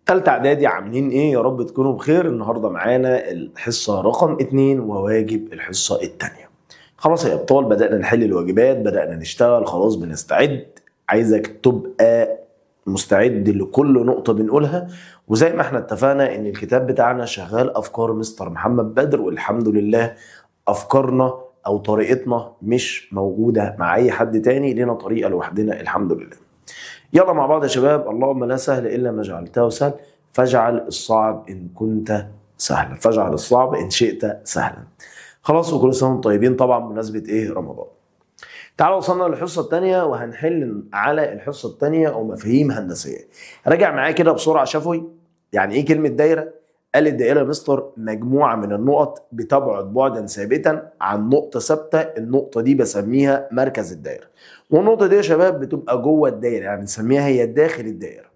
تالتة اعدادي عاملين ايه؟ يا رب تكونوا بخير. النهارده معانا الحصة رقم 2 وواجب الحصة التانية. خلاص يا ابطال، بدأنا نحل الواجبات، بدأنا نشتغل، خلاص بنستعد. عايزك تبقى مستعد لكل نقطة بنقولها، وزي ما احنا اتفقنا ان الكتاب بتاعنا شغال افكار مستر محمد بدر، والحمد لله افكارنا او طريقتنا مش موجودة مع اي حد تاني، لنا طريقة لوحدنا الحمد لله. يلا مع بعض يا شباب. اللهم لا سهل إلا ما جعلته سهل، فاجعل الصعب إن كنت سهلا، فاجعل الصعب إن شئت سهلا. خلاص، وكل سنة وانتم طيبين. طبعا بمناسبة إيه؟ رمضان. تعالوا وصلنا للحصة الثانية وهنحل على الحصة الثانية أو مفاهيم هندسية. راجع معايا كده بسرعة شفوي. يعني إيه كلمة دايرة؟ قال الدائرة يا مستر مجموعة من النقط بتبعد بعدا ثابتا عن نقطة ثابتة، النقطة دي بسميها مركز الدائرة. والنقطة دي يا شباب بتبقى جوه الدائرة، يعني بنسميها هي داخل الدائرة.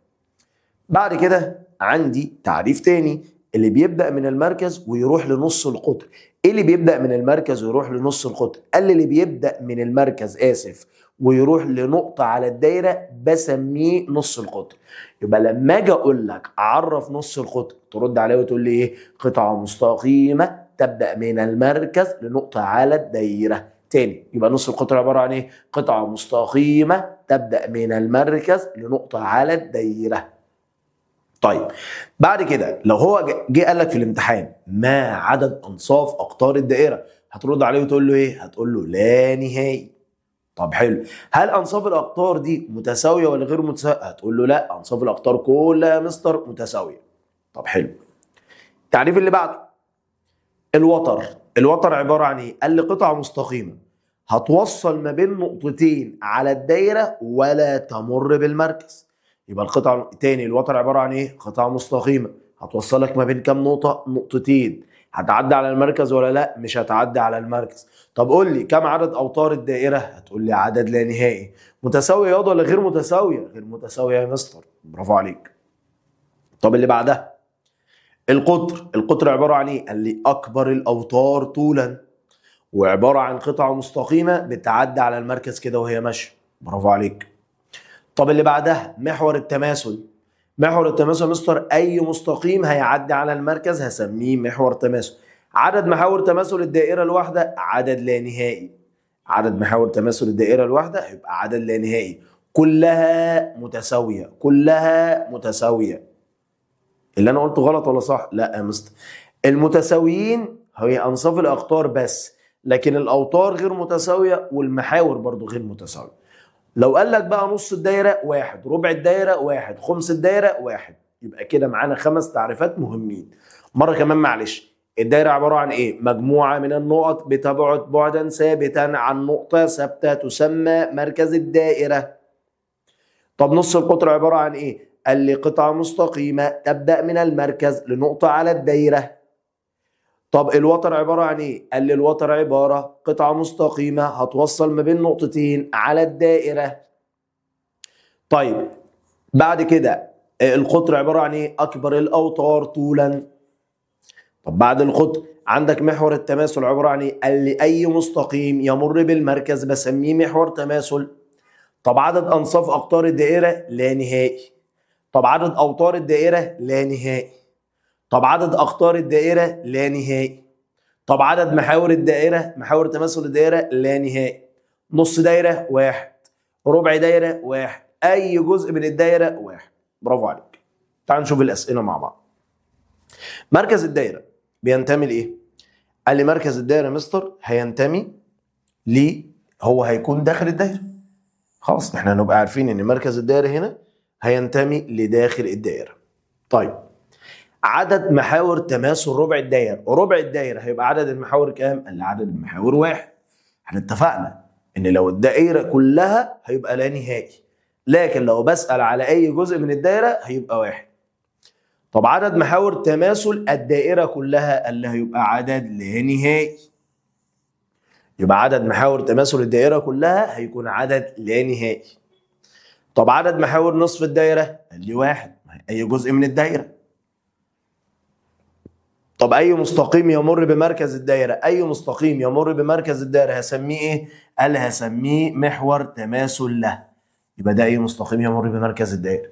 بعد كده عندي تعريف تاني، اللي بيبدأ من المركز ويروح لنص القطر. ايه اللي بيبدأ من المركز ويروح لنص القطر؟ قال لي اللي بيبدأ من المركز ويروح لنقطة على الدايرة بسميه نص القطر. يبقى لما اجي اقول لك اعرف نص القطر، ترد عليه وتقول لي ايه؟ قطعة مستقيمة تبدأ من المركز لنقطة على الدايرة. تاني، يبقى نص القطر عبارة عن ايه؟ قطعة مستقيمة تبدأ من المركز لنقطة على الدايرة. طيب، بعد كده لو هو جه قال لك في الامتحان ما عدد انصاف اقطار الدائره، هترد عليه وتقول له ايه؟ هتقول له لا نهائي. طب حلو، هل انصاف الاقطار دي متساويه ولا غير متساويه؟ هتقول له لا، انصاف الاقطار كلها يا مستر متساويه. طب حلو. التعريف اللي بعده، الوتر عباره عن ايه؟ قال لي قطعه مستقيمه هتوصل ما بين نقطتين على الدايره ولا تمر بالمركز. يبقى القطعه تاني، الوتر عباره عن ايه؟ قطعه مستقيمه هتوصلك ما بين كام نقطه؟ نقطتين. هتعدي على المركز ولا لا؟ مش هتعدي على المركز. طب قول لي كم عدد اوتار الدائره؟ هتقول لي عدد لا نهائي. متساويه ياض ولا غير متساويه؟ غير متساويه يا مستر، برافو عليك. طب اللي بعدها، القطر عباره عن ايه؟ قال لي اكبر الاوتار طولا، وعباره عن قطعه مستقيمه بتعدي على المركز كده وهي ماشيه، برافو عليك. طب اللي بعدها محور التماثل. محور التماثل يا مستر اي مستقيم هيعدي على المركز هسميه محور تماثل. عدد محاور تماثل الدائره الواحده عدد لا نهائي. عدد محاور تماثل الدائره الواحده هيبقى عدد لا نهائي. كلها متساويه، كلها متساويه. اللي انا قلته غلط ولا صح؟ لا يا مستر، المتساويين هي انصاف الاقطار بس، لكن الاوتار غير متساويه والمحاور برضو غير متساويه. لو قال لك بقى نص الدايره واحد، ربع الدايره واحد، خمس الدايره واحد، يبقى كده معانا 5 تعريفات مهمين. مره كمان معلش، الدايره عباره عن ايه؟ مجموعه من النقط بتبعد بعدا ثابتا عن نقطه ثابته تسمى مركز الدائره. طب نص القطر عباره عن ايه؟ قال لي قطعه مستقيمه تبدا من المركز لنقطه على الدايره. طب الوتر عباره عن ايه؟ قال لي الوتر عباره قطعه مستقيمه هتوصل ما بين نقطتين على الدائره. طيب بعد كده القطر عباره عن ايه؟ اكبر الاوتار طولا. طب بعد القطر عندك محور التماثل عباره عن ايه؟ قال لي اي مستقيم يمر بالمركز بسميه محور تماثل. طب عدد انصاف اقطار الدائره لا نهائي. طب عدد اوتار الدائره لا نهائي. طب عدد اقطار الدائره لا نهائي. طب عدد محاور الدائره، محاور تماثل الدائره لا نهائي. نص دايره واحد، ربع دايره واحد، اي جزء من الدايره واحد. برافو عليك. تعال نشوف الاسئله مع بعض. مركز الدايره بينتمي لايه؟ قال لي مركز الدايره مستر هينتمي هو هيكون داخل الدايره. خلاص احنا هنبقى عارفين ان مركز الدايره هنا هينتمي لداخل الدايره. طيب عدد محاور تماثل ربع الدايره، ربع الدايره هيبقى عدد المحاور كام؟ قال لي عدد المحاور واحد. احنا اتفقنا ان لو الدائره كلها هيبقى لا نهائي، لكن لو بسأل على اي جزء من الدائره هيبقى واحد. طب عدد محاور تماثل الدائره كلها قال لي هيبقى عدد لا نهائي. يبقى عدد محاور تماثل الدائره كلها هيكون عدد لا نهائي. طب عدد محاور نصف الدائره قال لي واحد، اي جزء من الدائره. طب اي مستقيم يمر بمركز الدائره، اي مستقيم يمر بمركز الدائره هسميه ايه؟ قال هسميه محور تماثل له. يبقى ده اي مستقيم يمر بمركز الدائره.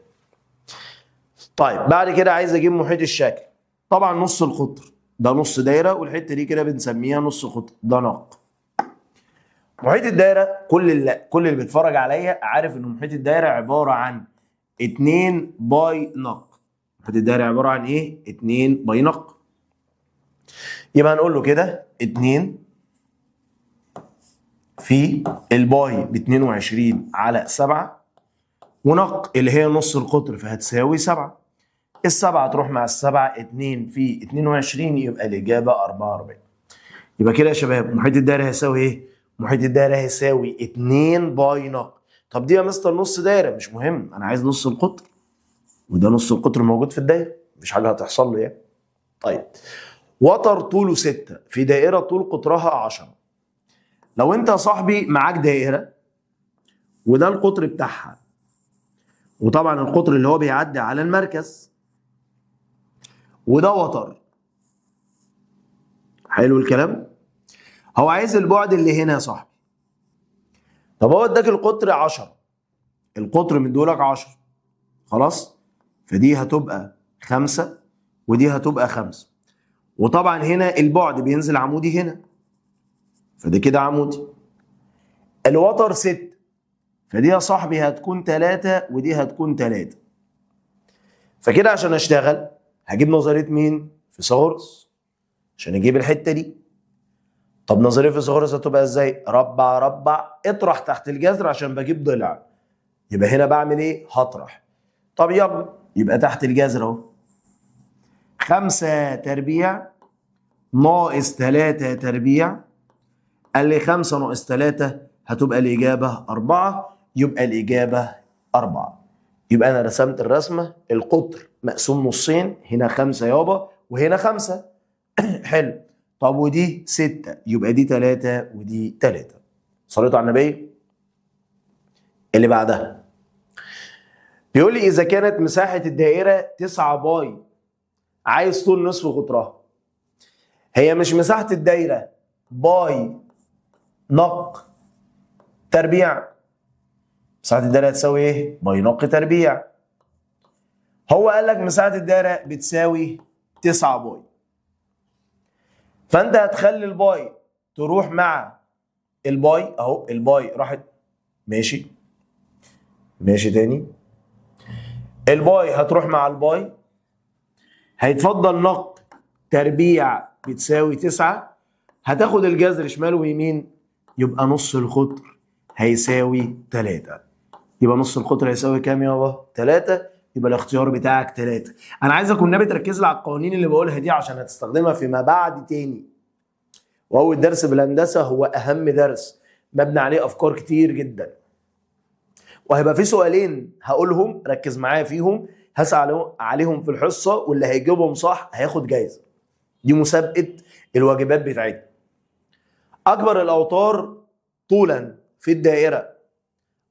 طيب بعد كده عايز اجيب محيط الشكل. طبعا نص القطر ده نص دايره، والحته دي كده بنسميها نص قطر، ده نق. محيط الدايره كل اللي بيتفرج عليا عارف ان محيط الدايره عباره عن 2 باي نق. محيط الدايره عباره عن ايه؟ 2 باي نق. يبقى هنقول له كده 2 في الباي ب 22 على 7 ونق اللي هي نص القطر فهتساوي 7. السبعة تروح مع السبعة، 2 في 22 يبقى الإجابة 44. يبقى كده يا شباب محيط الدايرة هيساوي إيه؟ محيط الدايرة هيساوي 2 باي نق. طب دي يا مستر نص دايرة، مش مهم، أنا عايز نص القطر، وده نص القطر موجود في الدايرة، مفيش حاجة هتحصل له يعني. طيب وتر طوله 6 في دائرة طول قطرها 10. لو أنت يا صاحبي معاك دائرة وده القطر بتاعها، وطبعا القطر اللي هو بيعدي على المركز، وده وتر. حلو الكلام؟ هو عايز البعد اللي هنا يا صاحبي. طب هو اداك القطر 10، القطر مديهولك 10 خلاص، فدي هتبقى 5 ودي هتبقى 5، وطبعا هنا البعد بينزل عمودي هنا، فده كده عمودي. الوتر 6، فدي يا صاحبي هتكون 3 ودي هتكون 3. فكده عشان اشتغل هجيب نظريه مين؟ فيثاغورس عشان اجيب الحته دي. طب نظريه فيثاغورس هتبقى ازاي؟ ربع ربع اطرح تحت الجذر عشان بجيب ضلع، يبقى هنا بعمل ايه؟ هطرح. طب يلا يبقى تحت الجذر اهو 5 تربيع ناقص 3 تربيع. قال لي 5 ناقص 3 هتبقى الإجابة 4، يبقى الإجابة 4. يبقى أنا رسمت الرسمة، القطر مقسوم نصين، هنا 5 يابا وهنا 5. حلو. طب ودي 6 يبقى دي 3 ودي 3. صليتوا على النبي. اللي بعدها بيقول لي إذا كانت مساحة الدائرة 9 باي، عايز طول نصف قطرها. هي مش مساحة الدايرة باي نق تربيع؟ مساحة الدايرة هتساوي ايه؟ باي نق تربيع. هو قال لك مساحة الدايرة بتساوي 9 باي، فأنت هتخلي الباي تروح مع الباي أهو، الباي راحت ماشي تاني، الباي هتروح مع الباي، هيتفضل نق تربيع بتساوي 9، هتاخد الجذر شمال ويمين، يبقى نص القطر هيساوي 3. يبقى نص القطر هيساوي كام يابا؟ 3. يبقى الاختيار بتاعك 3. انا عايزك والنبي تركز لي على القوانين اللي بقولها دي عشان هتستخدمها فيما بعد تاني. واول درس بالهندسه هو اهم درس مبني عليه افكار كتير جدا، وهيبقى في سؤالين هقولهم ركز معايا فيهم، هسأل عليهم في الحصه، واللي هيجيبهم صح هياخد جايزه. دي مسابقه الواجبات بتاعتنا. اكبر الاوتار طولا في الدائره،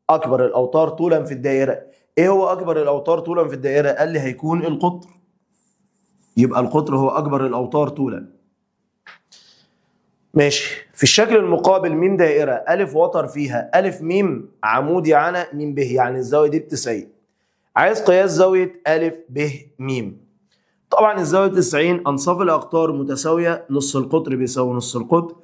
اكبر الاوتار طولا في الدائره، ايه هو اكبر الاوتار طولا في الدائره؟ قال لي هيكون القطر، يبقى القطر هو اكبر الاوتار طولا. ماشي. في الشكل المقابل م دائره الف وتر فيها الف م عمودي على م ب، يعني الزاويه دي ب 90. عايز قياس زاويه الف ب م. طبعا الزاويه 90 انصاف الاقطار متساويه، نص القطر بيساوي نص القطر،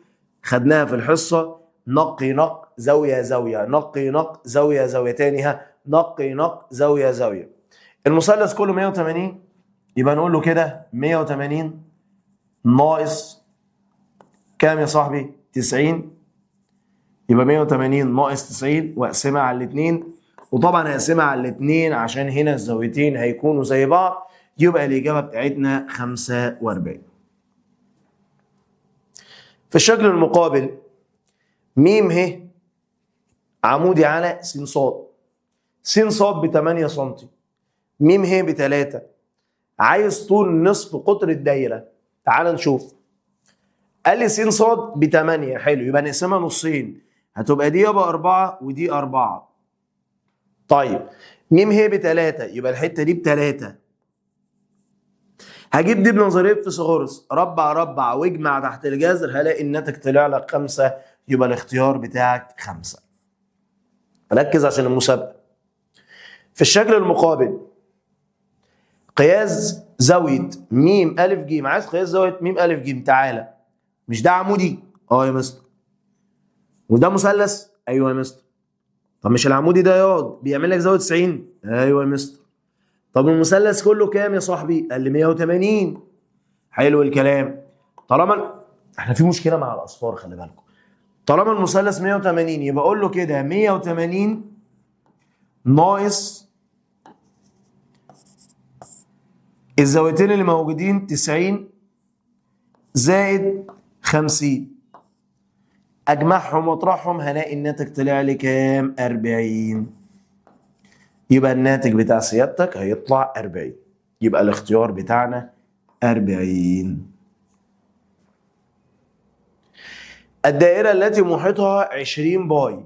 خدناها في الحصه. نقي نق زاويه زاويه، نقي نق زاويه زاويه، تاني ها، نقي نق زاويه زاويه. المثلث كله 180، يبقى نقول له كده 180 ناقص كام يا صاحبي؟ 90. يبقى 180 ناقص 90 واقسمها على الاثنين، وطبعا هقسمها على الاثنين عشان هنا الزاويتين هيكونوا زي بعض، يبقى الاجابه بتاعتنا 45. في الشكل المقابل م ه عمودي على س ص، س ص ب 8 سم، م ه ب 3. عايز طول نصف قطر الدايره. تعال نشوف. قال لي س ص ب 8، حلو، يبقى نقسمها نصين، هتبقى دي يبقى 4 ودي 4. طيب م ه ب 3 يبقى الحته دي ب 3. هجيب دي بنظريه فيثاغورس، ربع ربع واجمع تحت الجذر، هلاقي الناتج طلع لك 5، يبقى الاختيار بتاعك 5. ركز عشان المسابقه. في الشكل المقابل قياس زاويه م ا ج، عايز قياس زاويه م ا ج، تعالى. مش ده عمودي؟ اه يا مستر. وده مثلث؟ ايوه يا مستر. طب مش العمودي ده ياض بيعمل لك زاويه 90؟ ايوه يا مستر. طب المثلث كله كام يا صاحبي؟ قال لي 180. حلو الكلام. طالما احنا في مشكله مع الاصفار، خلي بالكم. طالما المثلث 180 يبقى اقول له كده 180 ناقص الزاويتين اللي موجودين 90 زائد 50، اجمعهم واطرحهم هلاقي الناتج طلع لي كام؟ 40. يبقى الناتج بتاع سيادتك هيطلع 40. يبقى الاختيار بتاعنا 40. الدائرة التي محيطها 20 باي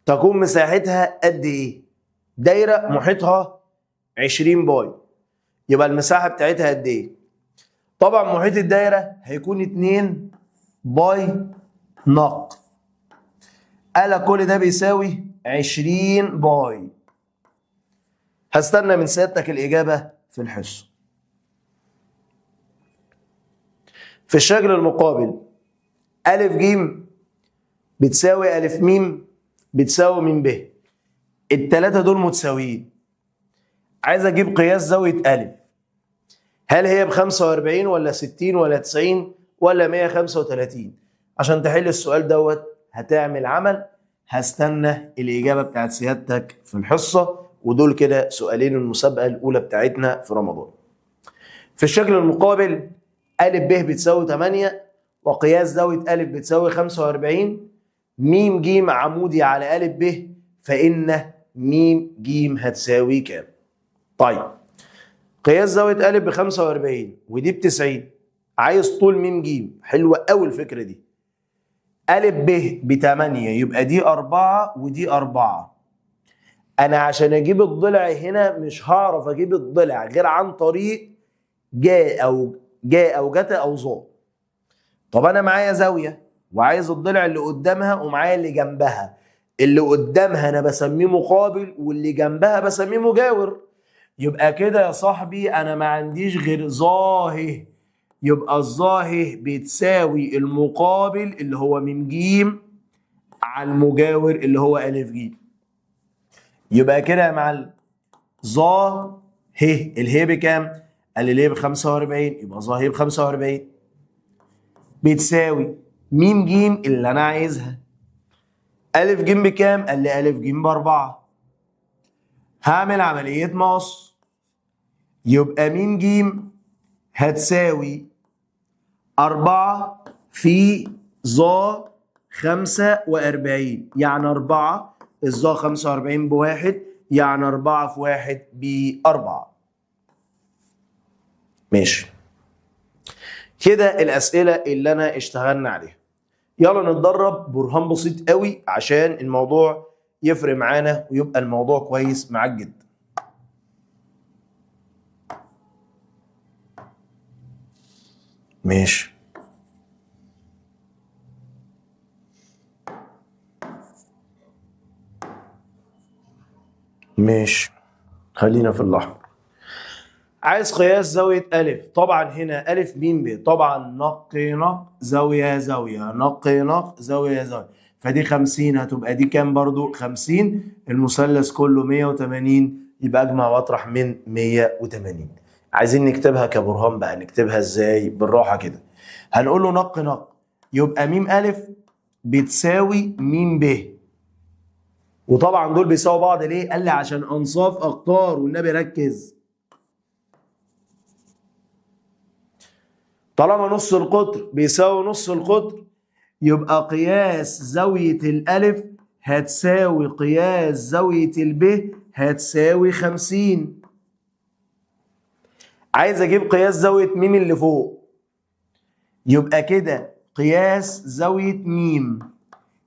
تكون مساحتها قد ايه؟ دايرة محيطها 20 باي يبقى المساحة بتاعتها قد ايه؟ طبعا محيط الدايرة هيكون 2 باي نق. قال كل ده بيساوي 20 باي. هستنى من سيادتك الإجابة في الحصة. في الشكل المقابل أ ج بتساوي أ م بتساوي م ب. التلاتة دول متساويين. عايز أجيب قياس زاوية أ. هل هي ب 45 ولا 60 ولا 90 ولا 135؟ عشان تحل السؤال دوت هتعمل عمل. هستنى الإجابة بتاعت سيادتك في الحصة. ودول كده سؤالين المسابقة الأولى بتاعتنا في رمضان. في الشكل المقابل أ ب بتساوي 8 وقياس زاوية أ بتساوي 45. م ج عمودي على أ ب، فإن م ج هتساوي كام؟ طيب قياس زاوية أ ب 45 ودي ب 90. عايز طول م ج. حلوة أوي الفكرة دي. أ ب ب 8 يبقى دي 4 ودي 4. أنا عشان أجيب الضلع هنا مش هعرف أجيب الضلع غير عن طريق جا أو جتا أو ظا. طب أنا معايا زاوية وعايز الضلع اللي قدامها ومعايا اللي جنبها. اللي قدامها أنا بسميه مقابل واللي جنبها بسميه مجاور. يبقى كده يا صاحبي أنا ما عنديش غير ظاهر. يبقى الظاهر بتساوي المقابل اللي هو م ج على المجاور اللي هو أ ج. يبقى كده يا معلم ظا ه الهي بكام؟ قال لي ليه ب 45 يبقى ظا ه ب 45 بتساوي م ج اللي انا عايزها. أ ج بكام؟ قال لي أ ج ب4. هعمل عملية مقص. يبقى م ج هتساوي 4 في ظا 45. يعني 4 الظا 45 بواحد، يعني 4 في 1 ب4. ماشي. كده الأسئلة اللي أنا اشتغلنا عليها. يلا نتدرب برهان بسيط قوي عشان الموضوع يفرق معانا ويبقى الموضوع كويس معاك جدا. ماشي. ماشي. خلينا في الأحمر. عايز قياس زاوية أ. طبعا هنا أ م ب طبعا نق زاوية زاوية نق زاوية زاوية. فدي 50 هتبقى دي كام برضو؟ 50. المثلث كله 180 يبقى أجمع وأطرح من 180. عايزين نكتبها كبرهان بقى. نكتبها إزاي؟ بالراحة كده. هنقول له نق يبقى م أ بتساوي م ب. وطبعا دول بيساووا بعض ليه؟ قال لي عشان أنصاف أقطار والنبي ركز. طالما نص القطر بيساوي نص القطر يبقى قياس زاوية الألف هتساوي قياس زاوية الب هتساوي 50. عايز أجيب قياس زاوية م اللي فوق. يبقى كده قياس زاوية م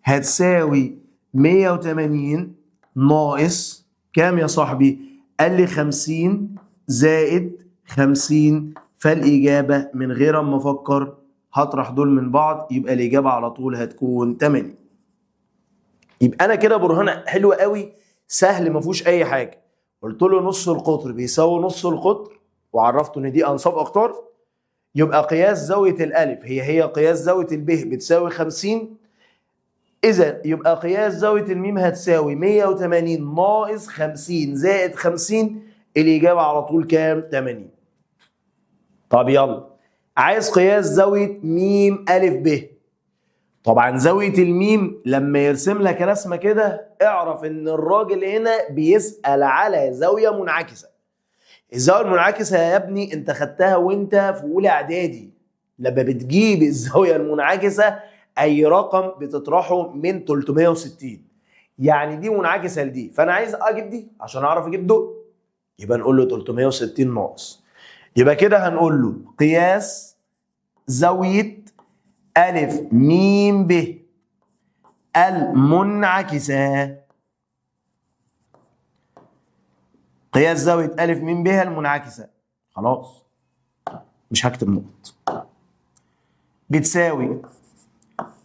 هتساوي 180 ناقص كام يا صاحبي؟ قال لي 50 زائد 50. فالإجابة من غير ما أفكر هطرح دول من بعض يبقى الإجابة على طول هتكون 8. يبقى أنا كده برهان حلو قوي سهل ما فيهوش أي حاجة. قلت له نص القطر بيساوي نص القطر وعرفته ان دي انصاف اقطار، يبقى قياس زاويه الالف هي قياس زاويه الب بتساوي 50. اذا يبقى قياس زاويه الميم هتساوي 180 ناقص 50 زائد 50. الاجابه على طول كام؟ 80. طب يلا، عايز قياس زاويه ميم الف ب. طبعا زاويه الميم لما يرسم لك رسمه كده اعرف ان الراجل هنا بيسأل على زاويه منعكسه. الزاويه المنعكسه يا ابني انت خدتها وانت في اولى اعدادي، لما بتجيب الزاويه المنعكسه اي رقم بتطرحه من 360، يعني دي منعكسه لدي، فانا عايز اجيب دي عشان اعرف اجيب دول، يبقى نقول له 360 ناقص. يبقى كده هنقول له قياس زاويه الف ميم ب المنعكسه. قياس زاويه الف ميم ب المنعكسه، خلاص مش هكتب نقط، بتساوي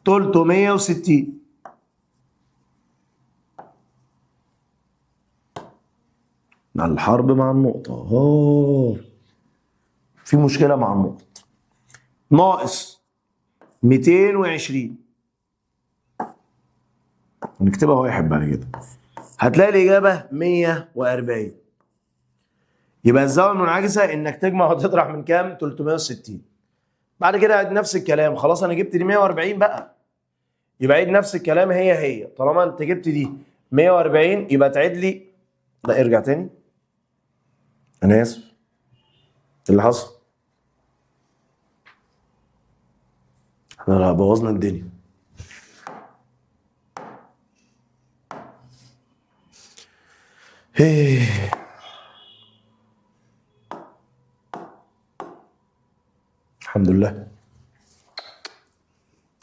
360. الحرب مع النقطة، في مشكلة مع النقط، ناقص 220. نكتبها واحد بعد كده هتلاقي الإجابة 140. يبقى الزاوية المنعكسة إنك تجمع وتطرح من كام؟ 360. بعد كده عيد نفس الكلام، خلاص أنا جبت دي 140 بقى، يبقى عيد نفس الكلام هي طالما أنت جبت دي 140 يبقى تعيد لي. لا ارجع تاني، أنا آسف، اللي حصل احنا بوظنا الدنيا. الحمد لله،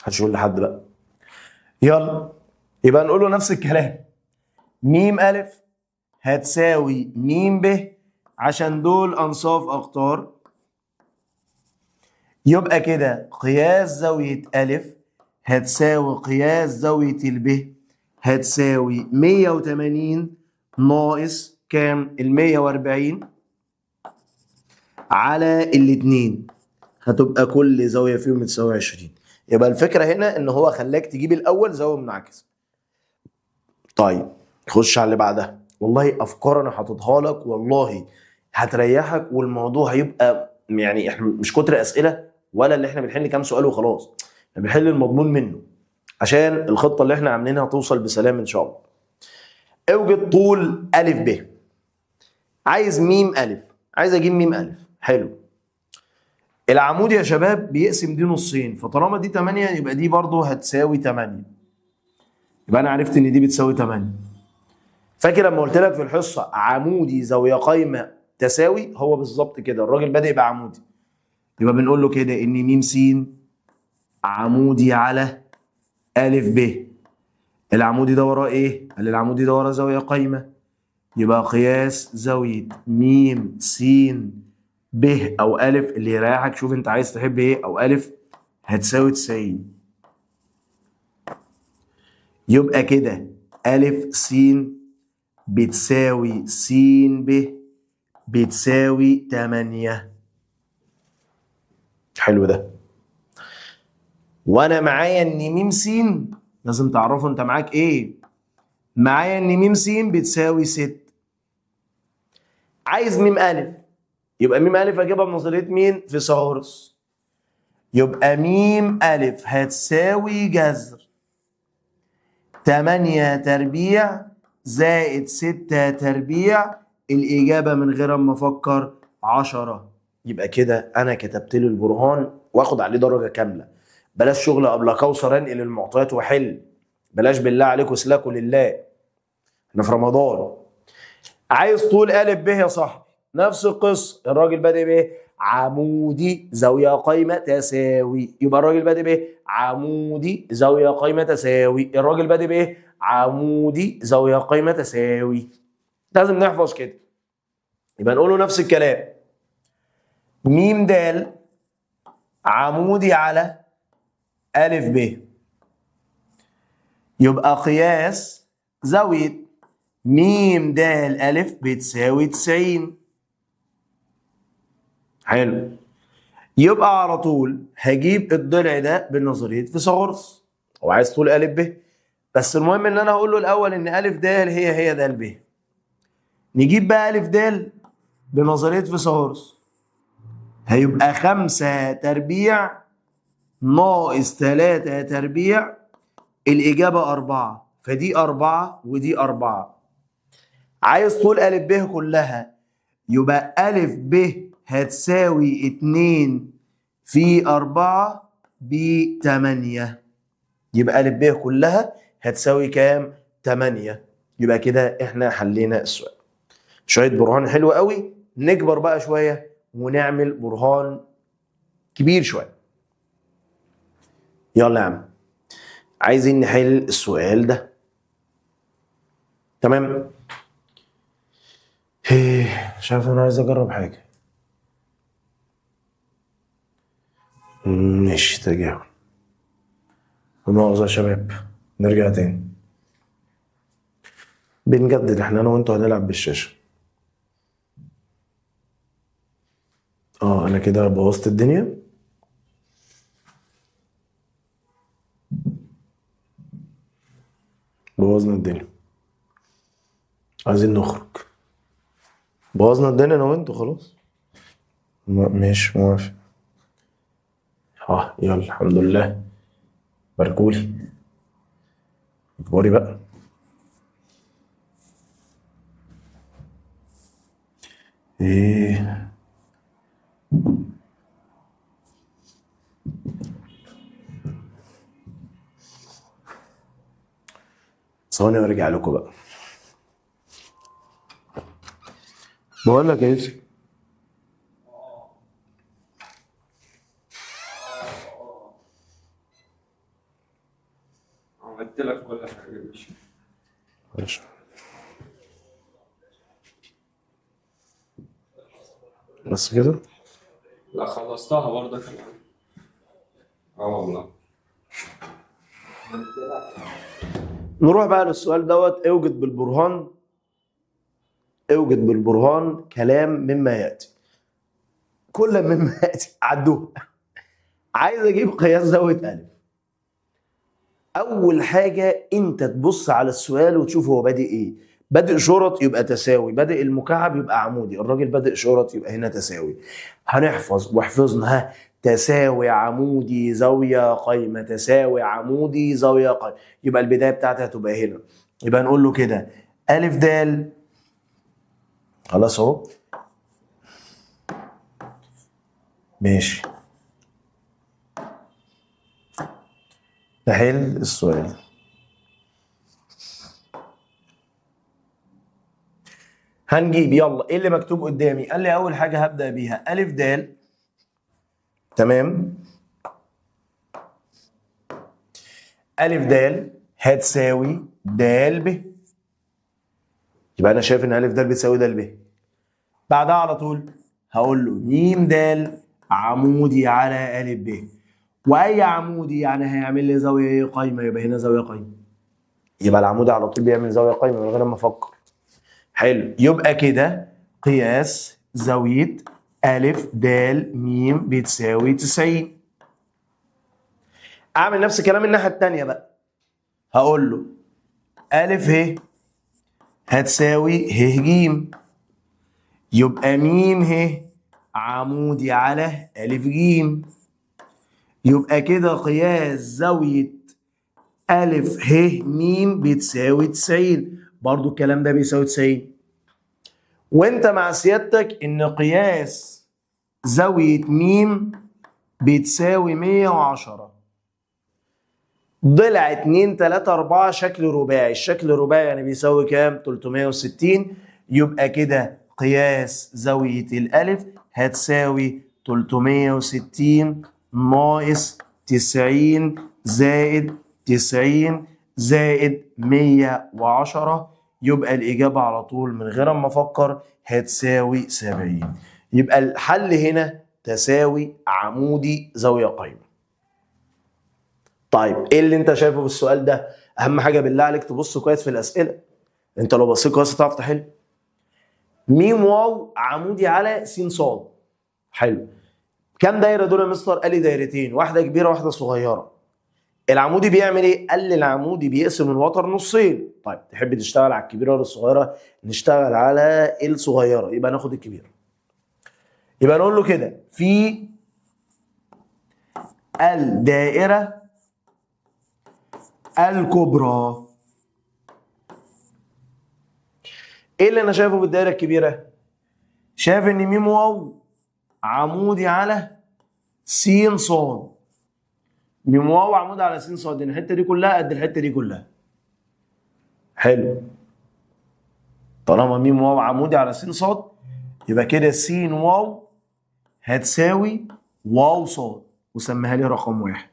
محدش يقول لحد بقى. يلا يبقى نقول له نفس الكلام، ميم الف هتساوي ميم ب عشان دول انصاف اقطار، يبقى كده قياس زاوية الف هتساوي قياس زاوية الب هتساوي 180 ناقص كام؟ 140 على الاتنين، هتبقى كل زاوية فيهم بتساوي 20. يبقى الفكرة هنا ان هو خلاك تجيب الاول زاوية منعكسة. طيب خش على اللي بعدها، والله افكار انا حاططها لك والله هتريحك، والموضوع هيبقى يعني احنا مش كتر اسئلة ولا اللي احنا بنحل كام سؤال وخلاص، احنا بنحل المضمون منه عشان الخطة اللي احنا عاملينها توصل بسلام ان شاء الله. اوجد طول الف ب. عايز ميم الف، عايز اجيب ميم الف. حلو، العمود يا شباب بيقسم دي نصين، فطالما دي 8 يبقى دي برضه هتساوي 8، يبقى انا عرفت ان دي بتساوي 8. فاكر لما قلت لك في الحصه عمودي زاويه قايمه تساوي؟ هو بالظبط كده، الراجل بادئ بعمودي، يبقى بنقول له كده ان م س عمودي على الف ب. العمودي ده وراه ايه؟ قال العمودي ده وراه زاويه قايمه، يبقى قياس زاويه م س ب او الف اللي يريحك، شوف انت عايز تحب ايه، او الف هتساوي 90. يبقى كده الف س بتساوي س ب بتساوي 8. حلو ده. وانا معايا ان م س، لازم تعرفوا انت معاك ايه، معايا ان م س بتساوي 6. عايز م الف، يبقى م الف اجيبها بنظريه مين؟ فيثاغورس. يبقى م الف هتساوي جذر 8 تربيع زائد 6 تربيع، الإجابة من غير ما أفكر 10. يبقى كده أنا كتبت له البرهان وآخد عليه درجة كاملة. بلاش شغل قبل كوثر انقل المعطيات وحل، بلاش بالله عليكم اسلكوا لله، احنا في رمضان. عايز طول أ ب يا صاحبي، نفس القصة، الراجل بادئ بإيه؟ عمودي زاوية قايمة تساوي، يبقى الراجل بادئ بإيه؟ عمودي زاوية قايمة تساوي، الراجل بادئ بإيه؟ عمودي زاوية قايمة تساوي. لازم نحفظ كده. يبقى نقوله نفس الكلام، م د عمودي على أ ب، يبقى قياس زاوية م د أ بتساوي 90. حلو. يبقى على طول هجيب الضلع ده بنظرية فيثاغورس. هو عايز طول أ ب، بس المهم ان انا هقول له الاول ان أ د هي د ب. نجيب بقى أ د بنظرية فيثاغورس، هيبقى 5 تربيع ناقص 3 تربيع، الإجابة 4، فدي 4 ودي 4. عايز طول أ ب كلها، يبقى أ ب هتساوي 2 في 4 ب8. يبقى أ ب كلها هتساوي كام؟ 8. يبقى كده احنا حلينا السؤال. شوية برهان حلو قوي. نكبر بقى شوية ونعمل برهان كبير شوية. يلا يا عم، عايزين نحل السؤال ده. تمام. مش عارف، انا عايز اجرب حاجة. ماشي، تجاهل. مؤاخذة يا شباب، نرجع تاني. بنجدد، احنا انا وانتوا هنلعب بالشاشة. انا كده بوظت الدنيا. بوظنا الدنيا، عايزين نخرج. بوظنا الدنيا انا وانتوا خلاص. مش موافق. يلا الحمد لله. باركولي، اكبري بقى. ايه ثواني وارجع لكم بقى. بقول لك ايه، عملت لك كل حاجة يا باشا. ماشي. بس كده؟ لا خلصتها برضه كمان. والله. نروح بقى للسؤال دوت. اوجد بالبرهان، اوجد بالبرهان كلام مما ياتي. كل مما ياتي عدوه. عايز اجيب قياس زاويه أ. اول حاجه انت تبص على السؤال وتشوف هو بادئ ايه. بادئ شرط يبقى تساوي، بادئ المكعب يبقى عمودي. الراجل بادئ شرط يبقى هنا تساوي. هنحفظ واحفظنا. تساوي عمودي زاويه قايمه، تساوي عمودي زاويه قايمه. يبقى البدايه بتاعتها هتبقى هنا. يبقى نقول له كده أ د. خلاص اهو. ماشي، نحل السؤال. هنجيب يلا ايه اللي مكتوب قدامي. قال لي اول حاجه هبدا بيها أ د. تمام. أ د هتساوي د ب. يبقى انا شايف ان أ د بتساوي د ب. بعدها على طول هقول له م د عمودي على أ ب. واي عمودي يعني هيعمل لي زاويه قايمه، يبقى هنا زاويه قايمه. يبقى العمود على طول بيعمل زاويه قايمه من غير ما افكر. حلو. يبقى كده قياس زاويه أ د م بتساوي 90. اعمل نفس الكلام الناحيه الثانيه بقى. هقول له أ ه هتساوي ه ج. يبقى م ه عمودي على أ ج. يبقى كده قياس زاوية أ ه م بتساوي 90. برضو الكلام ده بيساوي 90. وانت مع سيادتك ان قياس زاوية م بتساوي 110. ضلع 2 3 4 شكل رباعي. الشكل الرباعي يعني بيساوي كام؟ 360. يبقى كده قياس زاوية الألف هتساوي 360 ناقص 90 زائد 90 زائد 110. يبقى الإجابة على طول من غير ما أفكر هتساوي 70. يبقى الحل هنا تساوي عمودي زاوية قايمة. طيب ايه اللي انت شايفه في السؤال ده؟ اهم حاجه بالله عليك تبص كويس في الاسئله. انت لو بصيت كويس تعرف تحل. م واو عمودي على س ص. حلو. كام دايره دول يا مستر؟ قال لي دايرتين، واحده كبيره واحده صغيره. العمودي بيعمل ايه؟ قال لي العمودي بيقسم الوتر نصين. طيب تحب تشتغل على الكبيره ولا الصغيره؟ نشتغل على الصغيره، يبقى ناخد الكبيره. يبقى نقول له كده في الدائره الكبرى. ايه اللي انا شايفه في الدائره الكبيره؟ شايف ان م واو عمودي على س ص. م واو عمودي على س ص، الحته دي كلها قد الحته دي كلها. حلو. طالما م واو عمودي على س ص، يبقى كده س واو هتساوي واو ص، وسميها لي رقم 1.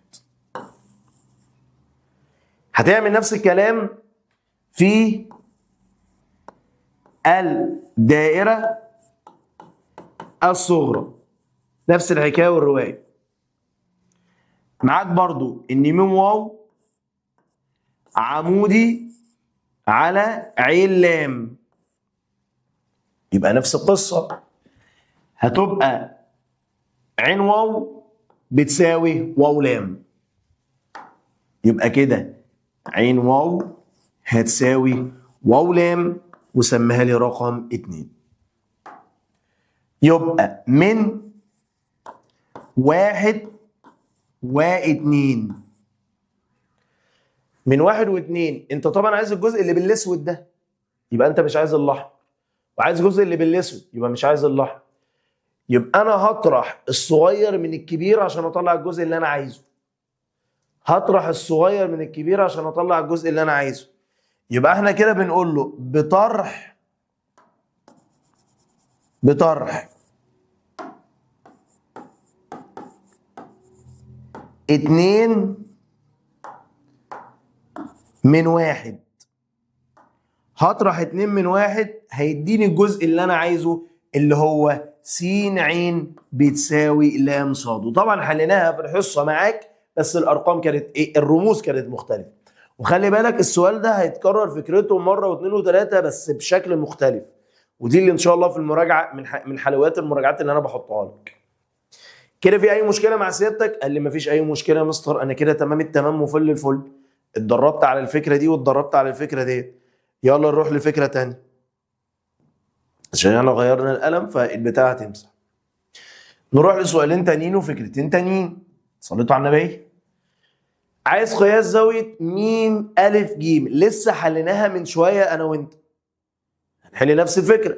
هتعمل نفس الكلام في الدائرة الصغرى، نفس الحكاية والرواية. معاك برضو ان م واو عمودي على عين لام، يبقى نفس القصة. هتبقى عين واو بتساوي واو لام، يبقى كده عين واو هتساوي واو لام، وسميها لي رقم 2. يبقى من 1 و2. من 1 و2 انت طبعا عايز الجزء اللي بالاسود ده، يبقى انت مش عايز الاحمر، وعايز الجزء اللي بالاسود يبقى مش عايز الاحمر. يبقى انا هطرح الصغير من الكبير عشان اطلع الجزء اللي انا عايزه. هطرح الصغير من الكبير عشان اطلع الجزء اللي انا عايزه. يبقى احنا كده بنقول له بطرح 2 من 1. هطرح 2 من 1 هيديني الجزء اللي انا عايزه، اللي هو س ع بتساوي لام ص. وطبعا حليناها في الحصه معاك، بس الارقام كانت ايه؟ الرموز كانت مختلفه. وخلي بالك السؤال ده هيتكرر فكرته مره واثنين وثلاثه بس بشكل مختلف، ودي اللي ان شاء الله في المراجعه من حلويات المراجعات اللي انا بحطها لك. كده في اي مشكله مع سيادتك؟ قال لي مفيش اي مشكله يا مستر، انا كده تمام التمام وفل الفل. اتدربت على الفكره دي واتدربت على الفكره دي، يلا نروح لفكره ثانيه. عشان احنا غيرنا القلم فالبتاعه هتمسح. نروح لسؤالين تانيين وفكرتين تانيين. صليتوا على النبي. عايز قياس زاويه م ا ج، لسه حليناها من شويه انا وانت. هنحل نفس الفكره.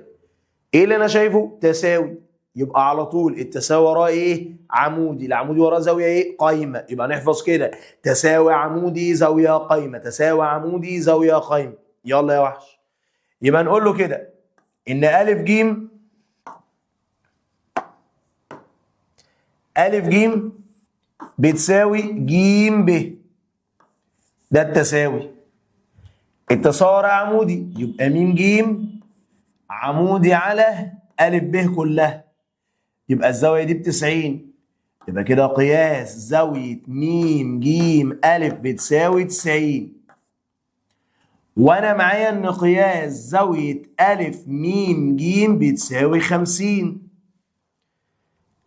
ايه اللي انا شايفه؟ تساوي. يبقى على طول التساوي وراه ايه؟ عمودي. العمودي وراه زاويه ايه؟ قايمه. يبقى نحفظ كده تساوي عمودي زاويه قايمه، تساوي عمودي زاويه قايمه. يلا يا وحش. يبقى نقول له كده ان ا ج بتساوي ج ب. ده التساوي. التساوي عمودي، يبقى م ج عمودي على ا ب كلها، يبقى الزاويه دي ب90. يبقى كده قياس زاويه م ج ا بتساوي 90. وانا معايا ان قياس زاويه ا م ج بتساوي 50.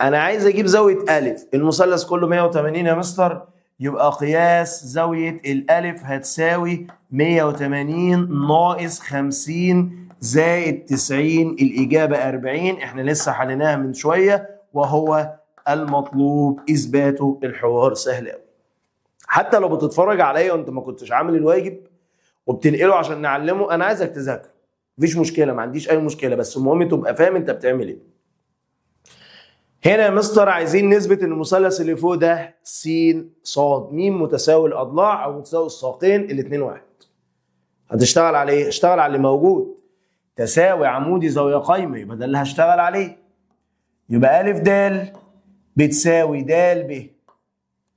انا عايز اجيب زاويه ا، المثلث كله 180 يا مستر، يبقى قياس زاويه الالف هتساوي 180 ناقص 50 زائد 90. الاجابه 40. احنا لسه حليناها من شويه، وهو المطلوب اثباته. الحوار سهل قوي، حتى لو بتتفرج عليا وانت ما كنتش عامل الواجب وبتنقله عشان نعلمه، انا عايزك تذاكر. مفيش مشكله، ما عنديش اي مشكله، بس المهم تبقى فاهم انت بتعمل ايه. هنا يا مستر عايزين نثبت ان المثلث اللي فوق ده س ص م متساوي الاضلاع او متساوي الساقين، الاثنين واحد. هتشتغل على ايه؟ اشتغل على اللي موجود. تساوي عمودي زاويه قايمه، يبقى ده اللي هشتغل عليه. يبقى ا د بتساوي د ب.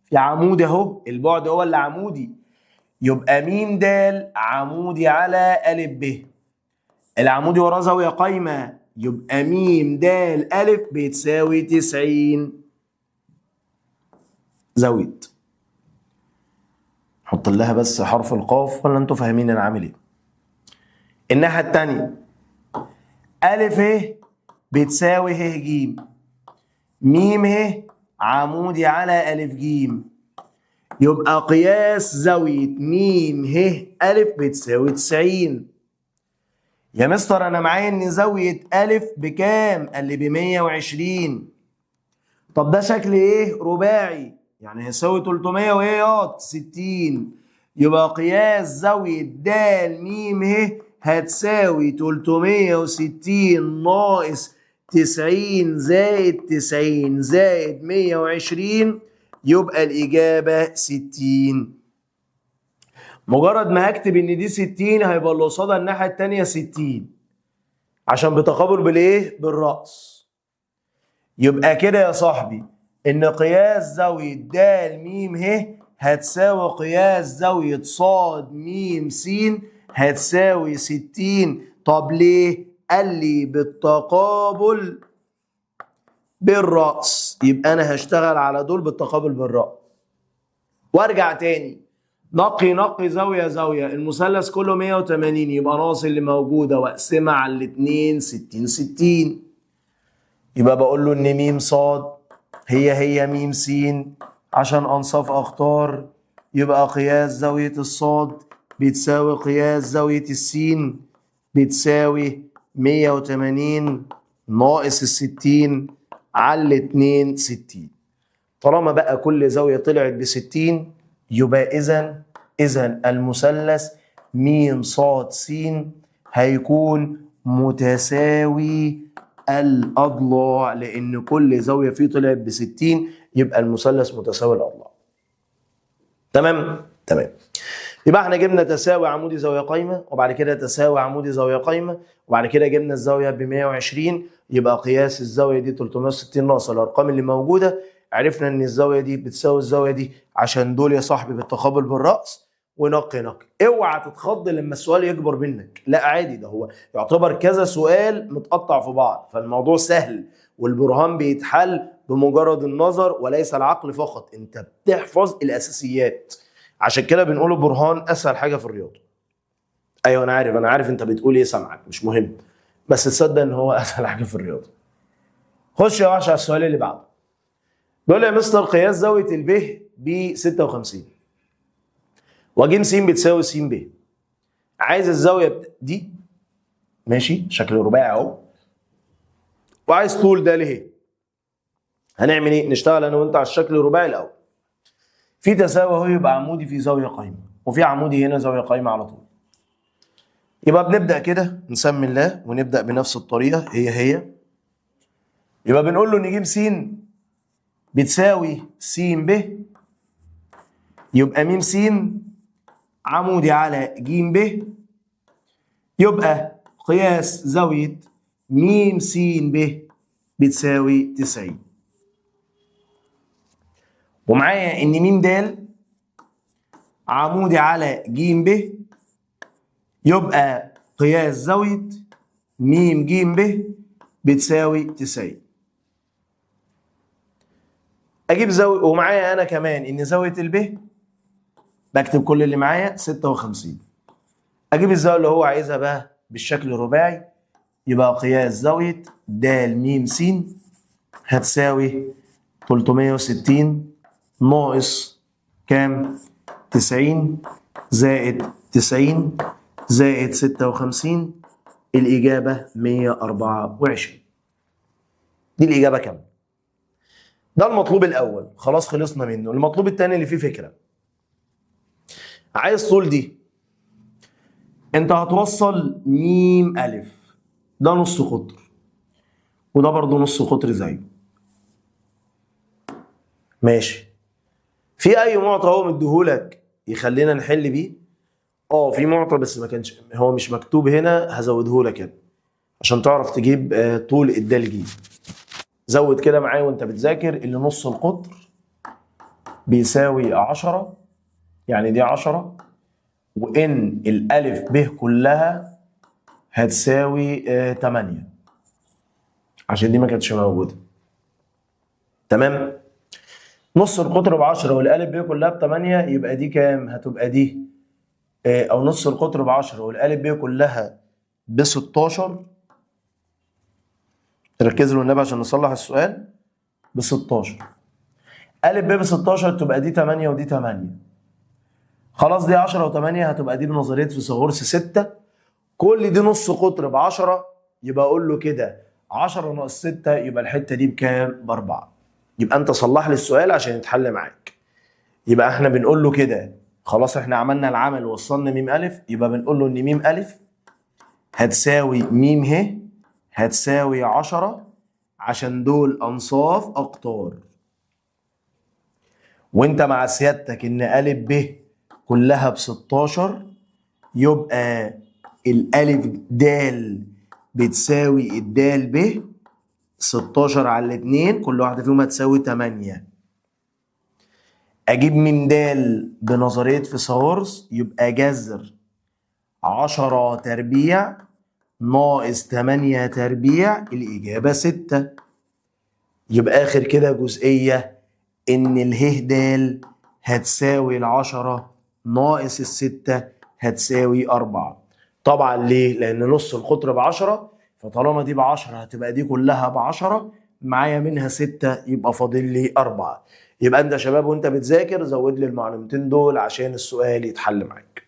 في عمود اهو، البعد هو اللي عمودي، يبقى م د عمودي على ا ب. العمودي وراه زاويه قايمه، يبقى م د ا بتساوي 90 زاويه. حط لها بس حرف القاف، ولا انتوا فاهمين انا عامل ايه؟ الناحية التانية ألف ه بتساوي ه ج، ميم ه عمودي على ألف ج، يبقى قياس زاوية ميم ه ألف بتساوي 90. يا مستر أنا معايا إن زاوية ألف بكام؟ قال لي ب 120. طب ده شكل إيه؟ رباعي، يعني هيساوي 300 وإيه 60. يبقى قياس زاوية د م ه هتساوي 360 ناقص 90 زائد 90 زائد 120، يبقى الإجابة 60. مجرد ما هكتب إن دي 60 هيبقى اللي قصادها الناحية التانية 60 عشان بتقابل بالإيه؟ بالرأس. يبقى كده يا صاحبي إن قياس زاوية د م ه هتساوي قياس زاوية ص م س هتساوي 60. طب ليه؟ قال لي بالتقابل بالرأس، يبقى أنا هشتغل على دول بالتقابل بالرأس. وارجع تاني نقي زاوية زاوية، المثلث كله 180 يبقى ناقص اللي موجودة واقسمها على الاتنين 60 60. يبقى بقول له إن م ص هي م س عشان أنصاف أخطار، يبقى قياس زاوية الصاد بتساوي قياس زاوية السين بتساوي 180 ناقص 60 على الاتنين 60. طالما بقى كل زاوية طلعت ب60 يبقى إذا المثلث م ص س هيكون متساوي الأضلاع، لأن كل زاوية فيه طلعت ب60 يبقى المثلث متساوي الأضلاع. تمام؟ تمام. يبقى احنا جبنا تساوي عمودي زاوية قايمة، وبعد كده تساوي عمودي زاوية قايمة، وبعد كده جبنا الزاوية ب 120، يبقى قياس الزاوية دي 360 ناقص الأرقام اللي موجودة. عرفنا إن الزاوية دي بتساوي الزاوية دي عشان دول يا صاحبي بالتقابل بالرأس. ونقي اوعى تتخض لما السؤال يكبر منك، لا عادي، ده هو يعتبر كذا سؤال متقطع في بعض، فالموضوع سهل والبرهان بيتحل بمجرد النظر وليس العقل فقط. انت بتحفظ الاساسيات، عشان كده بنقوله برهان اسهل حاجه في الرياضه. ايوه انا عارف انت بتقول ايه، سامعك، مش مهم، بس تصدق ان هو اسهل حاجه في الرياضه. خش يا وحش على السؤال اللي بعده. بيقول لي يا مستر قياس زاويه الب ب 56 وج س بتساوي س ب. عايز الزاويه دي ماشي، شكل رباعي اهو، وعايز طول ده ليه. هنعمل ايه؟ نشتغل انا وانت على الشكل الرباعي الاول. في تساوي اهو، يبقى عمودي في زاويه قايمه، وفي عمودي هنا زاويه قايمه على طول. يبقى بنبدا كده نسمي الله ونبدا بنفس الطريقه هي. يبقى بنقول له ان ج س بتساوي س ب، يبقى م س عمودي على ج ب، يبقى قياس زاويه م س ب بتساوي 90. ومعايا ان م د عمودي على ج ب، يبقى قياس زاويه م ج ب بتساوي 90. اجيب زاويه، ومعايا انا كمان ان زاويه الب بكتب كل اللي معايا 56. اجيب الزاويه اللي هو عايزها بقى بالشكل الرباعي، يبقى قياس زاويه د م س هتساوي 360 ناقص كام؟ 90 زائد 90 زائد 56، الإجابة 124. دي الإجابة كام؟ ده المطلوب الأول، خلاص خلصنا منه. المطلوب الثاني اللي فيه فكرة، عايز طول دي. أنت هتوصل م أ، ده نص قطر وده برضه نص قطر زيه. ماشي. في أي معطى هو مديهولك يخلينا نحل بيه؟ في معطى بس ما كانش هو مش مكتوب هنا، هزودهولك هنا عشان تعرف تجيب طول الدال ج. زود كده معايا وانت بتذاكر، اللي نص القطر بيساوي 10، يعني دي 10، وان الالف ب كلها هتساوي 8 عشان دي ما كانتش موجوده. تمام. نص القطر ب10 والالف ب كلها ب8، يبقى دي كام؟ هتبقى دي او نص القطر ب10 والالف ب كلها ب 16. تركزوا والنبي عشان نصلح السؤال. ب 16 ألف ب 16 تبقى دي 8 ودي 8. خلاص دي 10 و8 هتبقى دي بنظرية فيثاغورس 6. كل دي نص قطر ب 10، يبقى اقول له كده 10 ناقص 6 يبقى الحتة دي بكام؟ ب4. يبقى انت صلح لي السؤال عشان يتحل معاك. يبقى احنا بنقول له كده خلاص احنا عملنا العمل ووصلنا م أ، يبقى بنقول له ان م أ هتساوي م ه هتساوي 10 عشان دول انصاف اقطار. وانت مع سيادتك ان أ ب كلها ب 16، يبقى الألف د بتساوي الدال ب 16 على الاتنين، كل واحدة فيهم هتساوي 8. أجيب من د بنظرية فيثاغورس يبقى جذر 10 تربيع ناقص 8 تربيع، الإجابة 6. يبقى آخر كده جزئية إن اله د هتساوي 10 ناقص 6 هتساوي 4. طبعا ليه؟ لأن نص القطر ب10، فطالما دي ب10 هتبقى دي كلها ب10، معايا منها 6 يبقى فاضل لي 4. يبقى أنت يا شباب وأنت بتذاكر زود لي المعلومتين دول عشان السؤال يتحل معاك.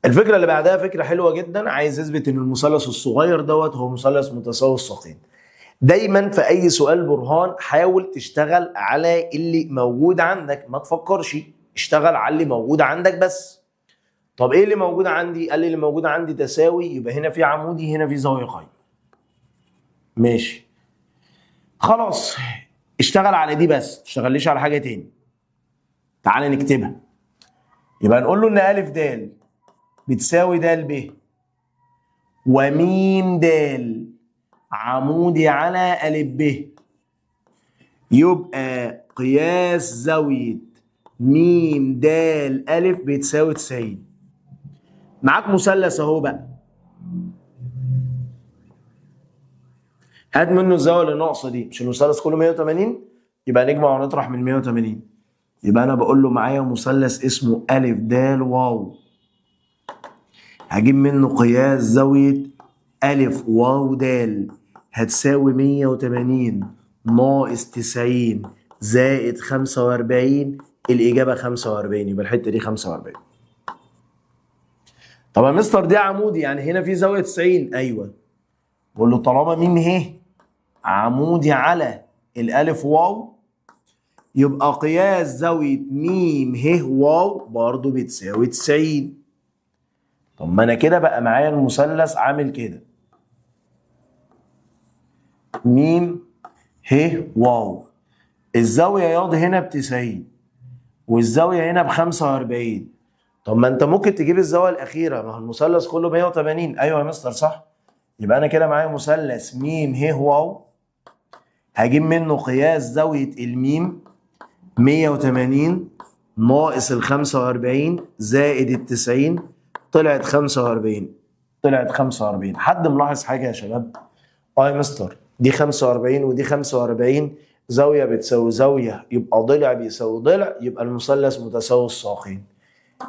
الفكرة اللي بعدها فكرة حلوة جدا، عايز اثبت ان المثلث الصغير دوت هو مثلث متساوي الساقين. دايما في اي سؤال برهان حاول تشتغل على اللي موجود عندك، ما تفكرش، اشتغل على اللي موجود عندك بس. طب ايه اللي موجود عندي؟ قال لي اللي موجود عندي تساوي، يبقى هنا في عمودي هنا في زاوية قايمة. ماشي خلاص، اشتغل على دي بس، تشتغليش على حاجة تاني. تعالى نكتبها. يبقى نقول له ان أ د بتساوي د ب وميم د عمودي على أ ب، يبقى قياس زاوية ميم د أ بتساوي 90. معاك مثلث اهو بقى، هات منه الزاوية اللي ناقصة دي. مش المثلث كله 180؟ يبقى نجمع ونطرح من 180. يبقى أنا بقول له معايا مثلث اسمه أ د واو، هجيب منه قياس زاوية أ واو د هتساوي 180 ناقص 90 زائد 45، الإجابة 45. يبقى الحتة دي 45. طب يا مستر دي عمودي، يعني هنا في زاوية 90. أيوه، بقول له طالما ميم ه عمودي على الألف واو، يبقى قياس زاوية ميم ه واو برضه بتساوي 90. طب ما انا كده بقى معايا المثلث عامل كده، ميم ه واو، الزاويه ياض هنا ب90 والزاويه هنا ب45. طب ما انت ممكن تجيب الزاويه الاخيره، ما هو المثلث كله 180. ايوه يا مستر صح. يبقى انا كده معايا مثلث ميم ه واو، هجيب منه قياس زاويه الميم 180 ناقص ال45 زائد ال90، طلعت 45. طلعت 45. حد ملاحظ حاجه يا شباب؟ يا مستر دي 45 ودي 45، زاويه بتساوي زاويه، يبقى ضلع بيساوي ضلع، يبقى المثلث متساوي الساقين.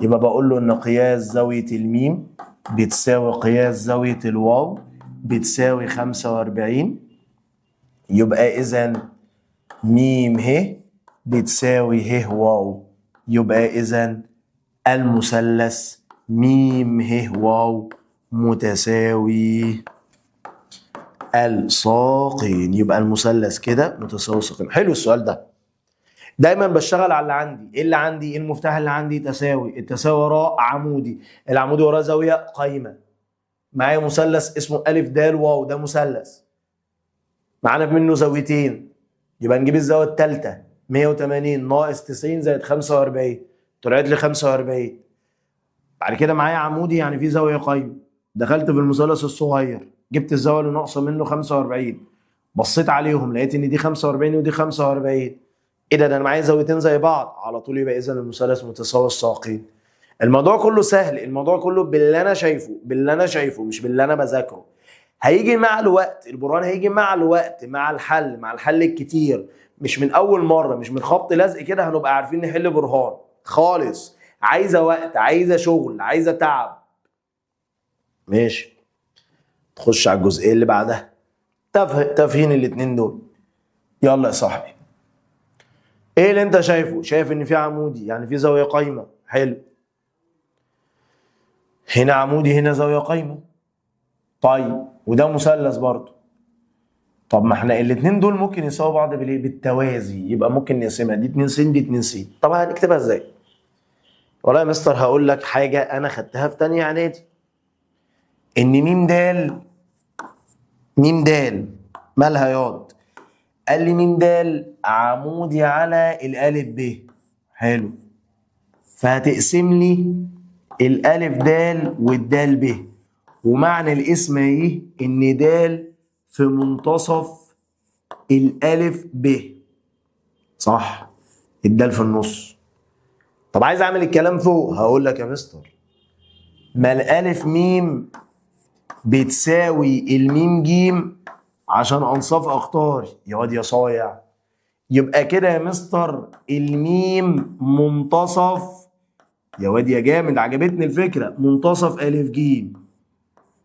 يبقى بقول له ان قياس زاويه الميم بتساوي قياس زاويه الواو بتساوي 45. يبقى اذا ميم ه بتساوي ه واو، يبقى اذا المثلث ميم ه واو متساوي الساقين. يبقى المثلث كده متساوي الساقين. حلو السؤال ده. دايما بشتغل على اللي عندي. ايه اللي عندي؟ ايه المفتاح اللي عندي؟ تساوي. التساوي وراه عمودي، العمودي وراه زاويه قايمه. معايا مثلث اسمه أ د واو، ده مثلث معانا منه زاويتين، يبقى نجيب الزاويه الثالثه 180 ناقص 90 زائد 45، طلعت لي 45. بعد كده معايا عمودي يعني في زاويه قايمه، دخلت في المثلث الصغير جبت الزاويه اللي ناقصه منه 45، بصيت عليهم لقيت ان دي 45 ودي 45. ايه ده انا معايا زاويتين زي بعض على طول، يبقى اذا المثلث متساوي الساقين. الموضوع كله سهل، الموضوع كله باللي انا شايفه، باللي انا شايفه مش باللي انا بذاكره. هيجي مع الوقت، البرهان هيجي مع الوقت، مع الحل، مع الحل الكتير، مش من اول مره، مش من خبط لزق كده هنبقى عارفين نحل برهان خالص. عايزه وقت، عايزه شغل، عايزه تعب. ماشي. تخش على الجزئيه اللي بعدها، تافهين الاتنين دول. يلا يا صاحبي، ايه اللي انت شايفه؟ شايف ان في عمودي يعني في زاويه قايمه. حلو، هنا عمودي هنا زاويه قايمه. طيب وده مثلث برضه. طب ما احنا الاتنين دول ممكن يساووا بعض بالايه؟ بالتوازي. يبقى ممكن نقسمها، دي 2 س دي 2 س. طب هنكتبها ازاي؟ والله يا مستر هقول لك حاجه انا خدتها في تانية اعدادي، ان ميم دال مالها ياض؟ قال لي ميم دال عمودي على الالف ب. حلو، فهتقسم لي الالف دال والدال ب، ومعنى الاسم ايه؟ ان دال في منتصف الالف ب. صح، الدال في النص. طب عايز اعمل الكلام فوق، هقول لك يا مستر ما الالف ميم بتساوي الميم جيم عشان انصاف اقطار يا واد يا صايع. يبقى كده يا مستر الميم منتصف، يا واد يا جامد عجبتني الفكره، منتصف الف جيم.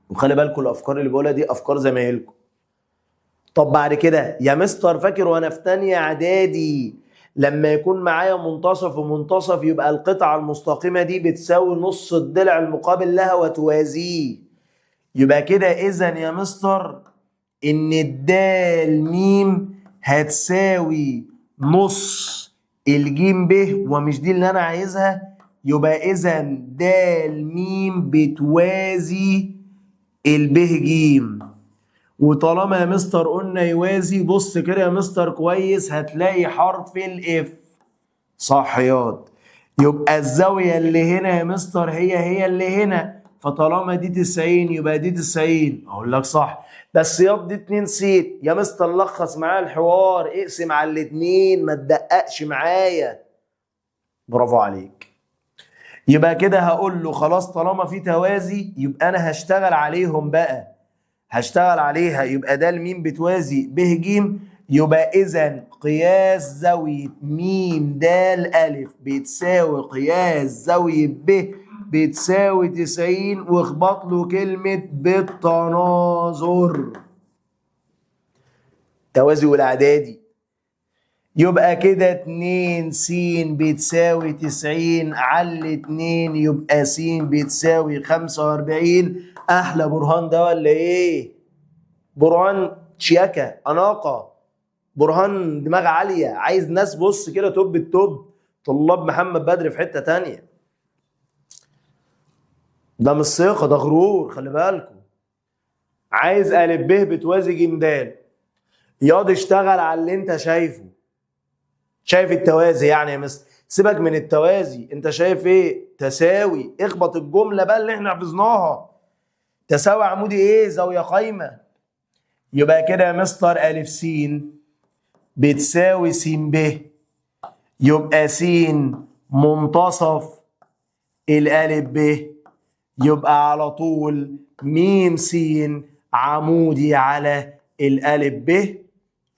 وخلي بالكم الافكار اللي بقولها دي افكار زمايلكم. طب بعد كده يا مستر فاكر وانا في تانية اعدادي لما يكون معايا منتصف ومنتصف يبقى القطعه المستقيمه دي بتساوي نص الضلع المقابل لها وتوازيه. يبقى كده اذا يا مستر ان الدال ميم هتساوي نص الجيم ب، ومش دي اللي انا عايزها. يبقى اذا دال ميم بتوازي الب جيم. وطالما يا مستر قلنا يوازي، بص كده يا مستر كويس هتلاقي حرف الاف. صح ياض. يبقى الزاوية اللي هنا يا مستر هي اللي هنا، فطالما دي 90 يبقى دي 90. اقول لك صح، بس ياض دي 2 س. يا مستر لخص معايا الحوار، اقسم على الاتنين ما تدققش معايا. برافو عليك. يبقى كده هقول له خلاص طالما في توازي يبقى انا هشتغل عليهم بقى، هشتغل عليها. يبقى ده الميم بتوازي ب ج، يبقى اذا قياس زاويه م د ا بتساوي قياس زاويه ب بتساوي 90. واخبط له كلمه بالتناظر، توازي والاعدادي. يبقى كده 2 س بتساوي 90 على 2 يبقى س بتساوي 45. احلى برهان ده ولا ايه؟ برهان شياكه اناقه، برهان دماغ عاليه، عايز ناس بص كده توب التوب. طلاب محمد بدر في حته تانيه. ده مش ثقه، ده غرور، خلي بالكم. عايز ا ب بتوازي ج د. ياض اشتغل على اللي انت شايفه. شايف التوازي يعني يا مستر؟ سيبك من التوازي، انت شايف ايه؟ تساوي. اخبط الجمله بقى اللي احنا حفظناها. تساوي عمودي ايه؟ زاويه قايمه. يبقى كده يا مستر ا س بتساوي س ب، يبقى س منتصف الالف ب، يبقى على طول م س عمودي على الالف ب.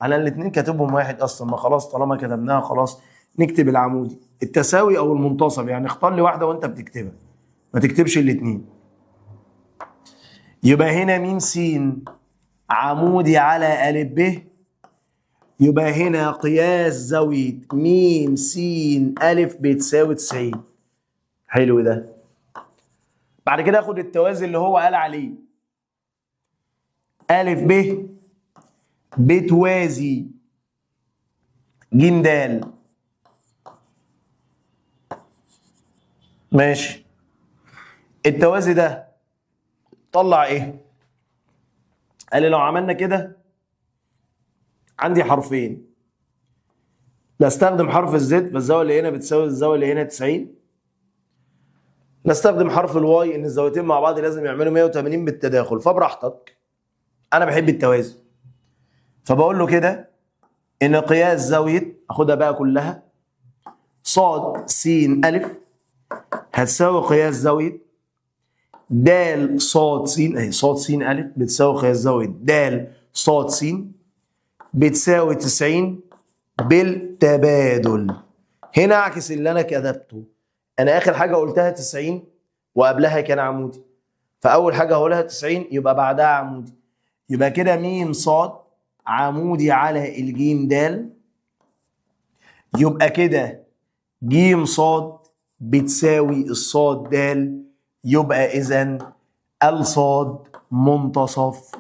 انا الاثنين كاتبهم واحد اصلا، ما خلاص طالما كتبناها خلاص نكتب العمودي التساوي او المنتصف، يعني اختار لي واحده وانت بتكتبها، ما تكتبش الاثنين. يبقى هنا م س عمودي على ا ب، يبقى هنا قياس زاويه م س ا بتساوي 90. حلو ده. بعد كده اخد التوازي اللي هو قال عليه. ا ب بتوازي ج د. ماشي. التوازي ده طلع ايه؟ قال لي لو عملنا كده عندي حرفين، نستخدم حرف الزد فالزاويه اللي هنا بتساوي الزاويه اللي هنا 90. نستخدم حرف الواي ان الزاويتين مع بعض لازم يعملوا 180 بالتداخل، فبراحتك. انا بحب التوازي، فبقول له كده ان قياس زاويه، اخدها بقى كلها، ص س ا هتساوي قياس زاويه د ص س، اهي ص س ا بتساوي قياس زاويه د ص س بتساوي 90 بالتبادل. هنا اعكس اللي انا كتبته، انا اخر حاجه قلتها 90 وقبلها كان عمودي، فاول حاجه هقولها 90 يبقى بعدها عمودي، يبقى كده م ص عمودي على الجيم د، يبقى كده ج ص بتساوي الصاد د، يبقى اذا الصاد منتصف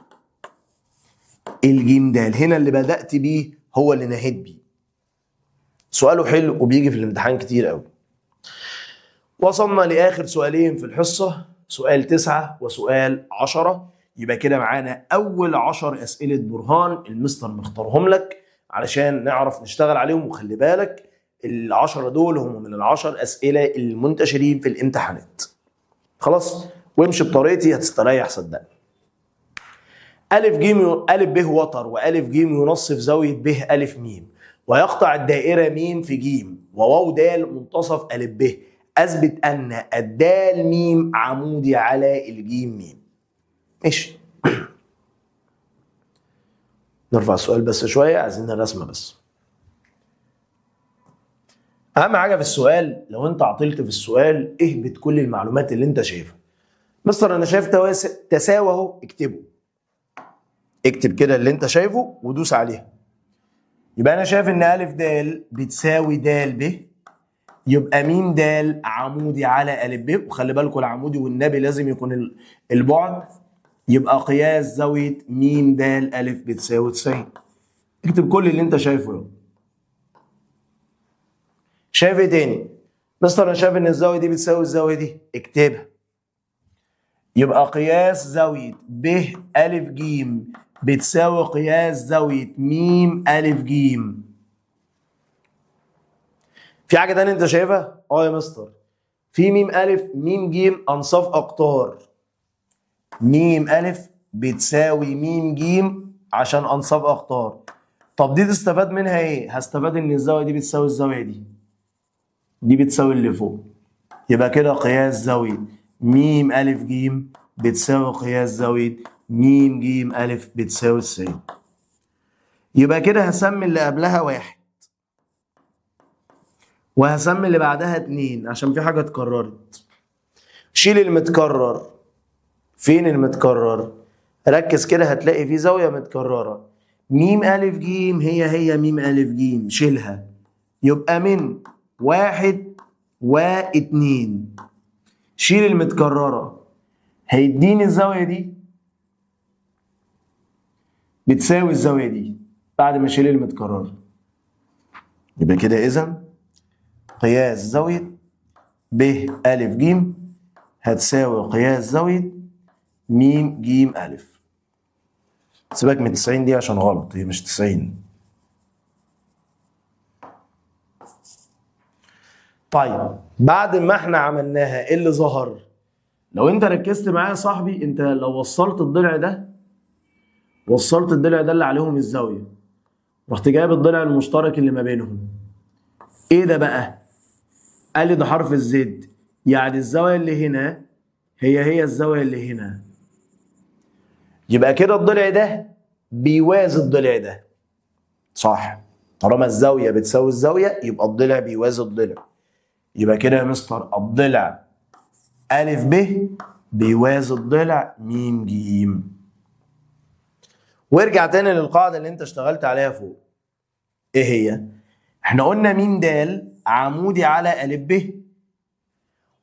الجيم د. هنا اللي بدأت بيه هو اللي نهيت بيه. سؤاله حلو وبيجي في الامتحان كتير قوي. وصلنا لآخر سؤالين في الحصة، سؤال 9 وسؤال 10. يبقى كده معانا أول 10 أسئلة برهان المستر مختارهم لك علشان نعرف نشتغل عليهم. وخلي بالك ال10 دول هم من ال10 أسئلة المنتشرين في الامتحانات. خلاص، وامشي بطريقتي هتستريح صدقني. ألف جيم ألف ب وتر وألف جيم ينصف زاوية ب ألف ميم، ويقطع الدائرة ميم في جيم وواو د منتصف ألف ب. أثبت أن الدال ميم عمودي على الجيم ميم. ماشي. نرفع السؤال بس شوية، عايزين الرسمة بس. أهم حاجة في السؤال لو أنت عطلت في السؤال اهبط كل المعلومات اللي أنت شايفها. مستر أنا شايف تساوي أهو، اكتبه. اكتب كده اللي أنت شايفه ودوس عليها. يبقى أنا شايف إن ألف د بتساوي د ب، يبقى م د عمودي على ألف ب. وخلي بالكم العمودي والنبي لازم يكون البعد، يبقى قياس زاوية م د ألف بتساوي 90. اكتب كل اللي أنت شايفه يلا. شايف إيه تاني؟ مستر أنا شايف إن الزاوية دي بتساوي الزاوية دي، اكتبها. يبقى قياس زاوية ب ألف ج بتساوي قياس زاوية م ألف ج. في حاجة تانية أنت شايفها؟ يا مستر. في م ألف م ج أنصاف أقطار. م ألف بتساوي م ج عشان أنصاف أقطار. طب دي تستفاد منها إيه؟ هستفاد إن الزاوية دي بتساوي الزاوية دي. دي بتساوي اللي فوق. يبقى كده قياس زاوية م ألف ج بتساوي قياس زاوية م ج ألف بتساوي 90. يبقى كده هسمي اللي قبلها 1 وهسمي اللي بعدها 2 عشان في حاجة اتكررت. شيل المتكرر. فين المتكرر؟ ركز كده هتلاقي في زاوية متكررة. م ألف ج هي م ألف ج، شيلها. يبقى من 1 و2. شيل المتكررة، هيديني الزاوية دي بتساوي الزاوية دي بعد ما اشيل المتكررة. يبقى كده إذا قياس زاوية ب ألف ج هتساوي قياس زاوية م ج ألف. سيبك من 90 دي عشان غلط، هي مش 90. طيب بعد ما احنا عملناها ايه اللي ظهر؟ لو انت ركزت معايا يا صاحبي، انت لو وصلت الضلع ده اللي عليهم الزاوية، رحت جايب الضلع المشترك اللي ما بينهم. ايه ده بقى؟ قال لي ده حرف الزد، يعني الزاوية اللي هنا هي الزاوية اللي هنا. يبقى كده الضلع ده بيوازي الضلع ده. صح، طالما الزاوية بتساوي الزاوية يبقى الضلع بيوازي الضلع. يبقى كده يا مستر الضلع ألف ب بيوازي الضلع م ج. وارجع تاني للقاعدة اللي انت اشتغلت عليها فوق. ايه هي؟ احنا قلنا م د عمودي على ألف ب،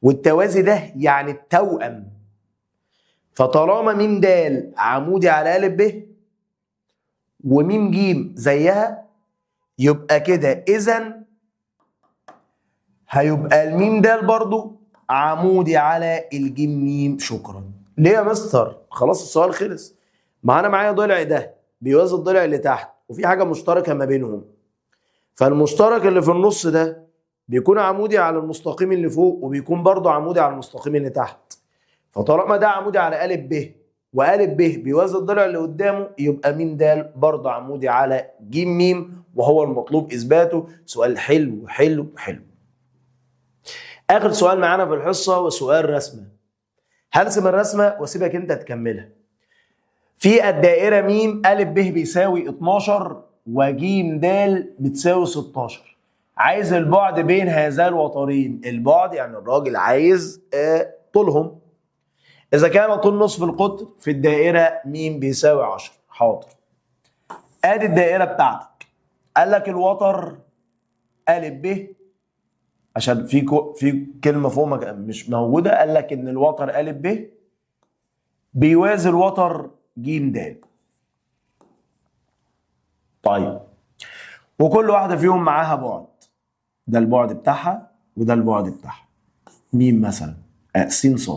والتوازي ده يعني التوأم. فطالما م د عمودي على ألف ب وم ج زيها، يبقى كده إذا هيبقى الميم د برضو عمودي على الجيم ميم. شكرا. ليه يا مستر؟ خلاص السؤال خلص. ما انا معايا ضلع ده بيوازي الضلع اللي تحت وفي حاجه مشتركه ما بينهم، فالمشترك اللي في النص ده بيكون عمودي على المستقيم اللي فوق وبيكون برضو عمودي على المستقيم اللي تحت. فطالما ده عمودي على ألف ب وألف ب بيوازي الضلع اللي قدامه، يبقى م د برضو عمودي على ج م، وهو المطلوب اثباته. سؤال حلو حلو حلو. اخر سؤال معانا في الحصه وسؤال رسمه. هرسم الرسمه واسيبك انت تكملها. في الدائره م أ ب بيساوي 12 وج د بتساوي 16. عايز البعد بين هذا الوترين. البعد يعني الراجل عايز طولهم. اذا كان طول نصف القطر في الدائره م بيساوي 10. حاضر. ادي الدائره بتاعتك. قال لك الوتر ا ب، عشان في كلمه فوق مش موجوده، قال لك ان الوتر ا ب بيوازي الوتر ج د. طيب، وكل واحده فيهم معاها بعد، ده البعد بتاعها وده البعد بتاعها. م مثلا س ص،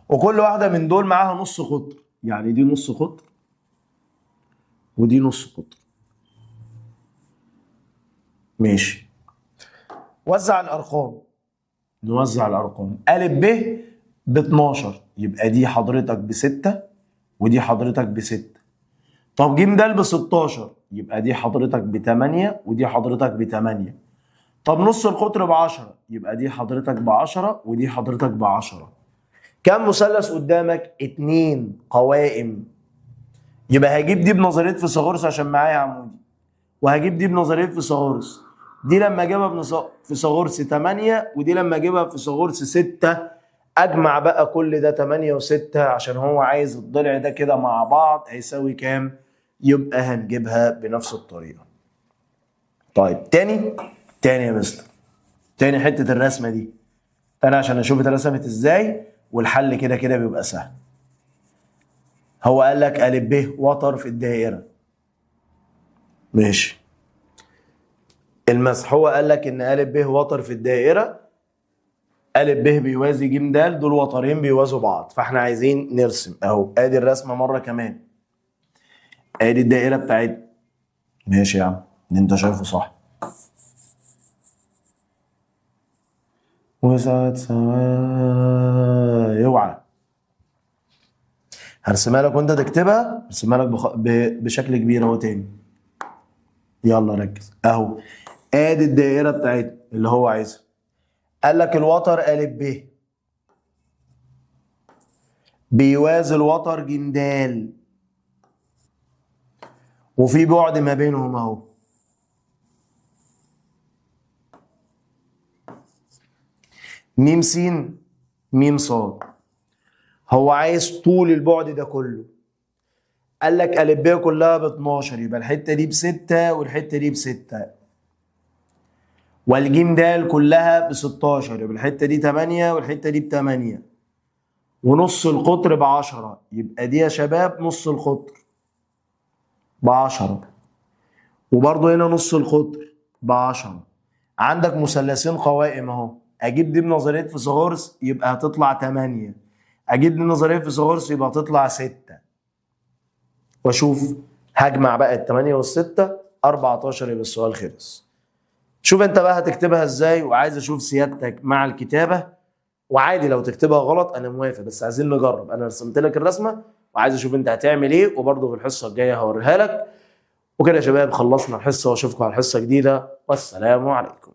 وكل واحده من دول معاها نص قطر، يعني دي نص قطر ودي نص قطر. ماشي. وزع الارقام. نوزع الارقام. ا ب ب 12، يبقى دي حضرتك ب 6 ودي حضرتك ب 6. طب ج د ب 16، يبقى دي حضرتك ب 8 ودي حضرتك ب 8. طب نص القطر ب 10، يبقى دي حضرتك ب 10 ودي حضرتك ب 10. كم مثلث قدامك؟ 2 قوائم. يبقى هجيب دي بنظريه فيثاغورس عشان معايا عمودي، وهجيب دي بنظريه فيثاغورس. دي لما اجيبها فيثاغورس 8 ودي لما اجيبها فيثاغورس 6. اجمع بقى كل ده 8 و6 عشان هو عايز الضلع ده كده مع بعض هيساوي كام؟ يبقى هنجيبها بنفس الطريقه. طيب تاني يا مستر، تاني حته الرسمه دي تاني عشان اشوف اترسمت ازاي، والحل كده كده بيبقى سهل. هو قال لك ا ب وتر في الدائره. ماشي. المسح، هو قال لك ان ا ب وتر في الدائره، ا ب بيوازي ج د، دول وترين بيوازوا بعض، فاحنا عايزين نرسم اهو. ادي الرسمه مره كمان، ادي الدائره بتاعتنا. ماشي يا عم، اللي انت شايفه صح. وسعت سواء، اوعى هرسمها لك وانت تكتبها، هرسمها لك بشكل كبير اهو تاني. يلا ركز اهو. ادي الدائره بتاعتنا اللي هو عايزها. قال لك الوتر ا ب بيوازي الوتر ج د، وفي بعد ما بينهم اهو. م س م ص. هو عايز طول البعد ده كله. قال لك ا ب كلها ب 12، يبقى الحته دي ب 6 والحته دي ب 6. والجيم د كلها ب 16، يبقى الحته دي 8 والحته دي ب 8. ونص القطر ب 10، يبقى دي يا شباب نص القطر ب 10. وبرضه هنا نص القطر ب 10. عندك مثلثين قوائم اهو. اجيب دي بنظريه فيثاغورس يبقى هتطلع 8، اجيب دي بنظريه فيثاغورس يبقى هتطلع 6. واشوف هجمع بقى ال 8 وال 6 14، يبقى السؤال خلص. شوف انت بقى هتكتبها ازاي، وعايز اشوف سيادتك مع الكتابه. وعادي لو تكتبها غلط انا موافق، بس عايزين نجرب. انا رسمت لك الرسمه وعايز اشوف انت هتعمل ايه، وبرضه في الحصه الجايه هوريها لك. وكده يا شباب خلصنا الحصه، واشوفكم على الحصه جديده، والسلام عليكم.